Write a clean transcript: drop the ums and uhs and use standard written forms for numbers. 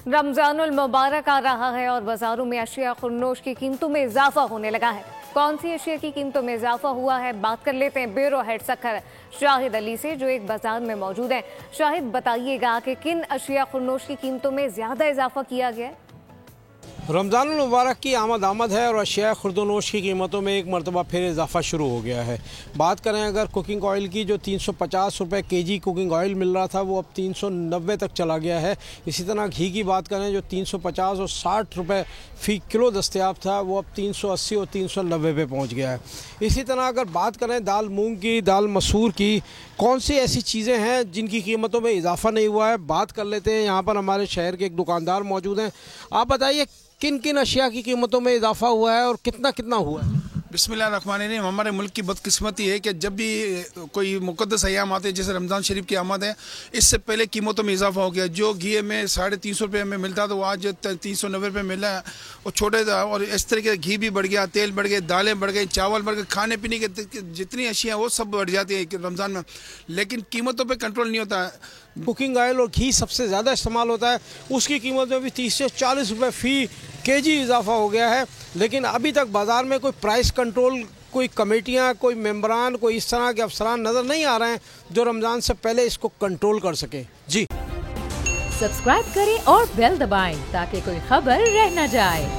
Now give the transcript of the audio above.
रमजानुल मुबारक आ रहा है और बाजारों में अशिया खुर्नोश की कीमतों में इजाफा होने लगा है। कौन सी अशिया की कीमतों में इजाफा हुआ है, बात कर लेते हैं ब्यूरो हेड सखर शाहिद अली से, जो एक बाजार में मौजूद है। शाहिद, बताइएगा कि किन अशिया खुर्नोश की कीमतों में ज्यादा इजाफा किया गया है? रमज़ान मुबारक की आमद है और अशिया खुर्दनोश की कीमतों में एक मरतबा फिर इजाफा शुरू हो गया है। बात करें अगर कुकिंग ऑयल की, जो 350 रुपये केजी कुकिंग ऑयल मिल रहा था वो अब 390 तक चला गया है। इसी तरह घी की बात करें, जो 350 और 60 रुपये फ़ी किलो दस्तयाब था वो अब 380 और 390 पे पहुँच गया है। इसी तरह अगर बात करें दाल मूंग की, दाल मसूर की, कौन सी ऐसी चीज़ें हैं जिनकी कीमतों में इजाफा नहीं हुआ है, बात कर लेते हैं। यहाँ पर हमारे शहर के एक दुकानदार मौजूद हैं। आप बताइए किन किन अशिया की कीमतों में इजाफा हुआ है और कितना कितना हुआ है? बिस्मिल्लाहिर्रहमानिर्रहीम। हमारे मुल्क की बदकिस्मती है कि जब भी कोई मुक़द्दस अय्याम आते हैं, जैसे रमज़ान शरीफ की आमद है, इससे पहले कीमतों में इजाफा हो गया। जो घी में 350 रुपये में मिलता था वो आज 390 रुपये मिल रहा है। और छोटे और इस तरीके घी भी बढ़ गया, तेल बढ़ गए, दालें बढ़ गई, चावल बढ़ गए, खाने पीने के जितनी अशिया वो सब बढ़ जाती है रमज़ान में, लेकिन कीमतों पर कंट्रोल नहीं होता है। कुकिंग ऑयल और घी सबसे ज़्यादा इस्तेमाल होता है, उसकी कीमत में भी 30 से 40 रुपये फ़ी केजी इजाफा हो गया है। लेकिन अभी तक बाज़ार में कोई प्राइस कंट्रोल, कोई कमेटियां, कोई मेंबरान, कोई इस तरह के अफसरान नज़र नहीं आ रहे हैं जो रमज़ान से पहले इसको कंट्रोल कर सकें। जी, सब्सक्राइब करें और बेल दबाएं ताकि कोई खबर रह न जाए।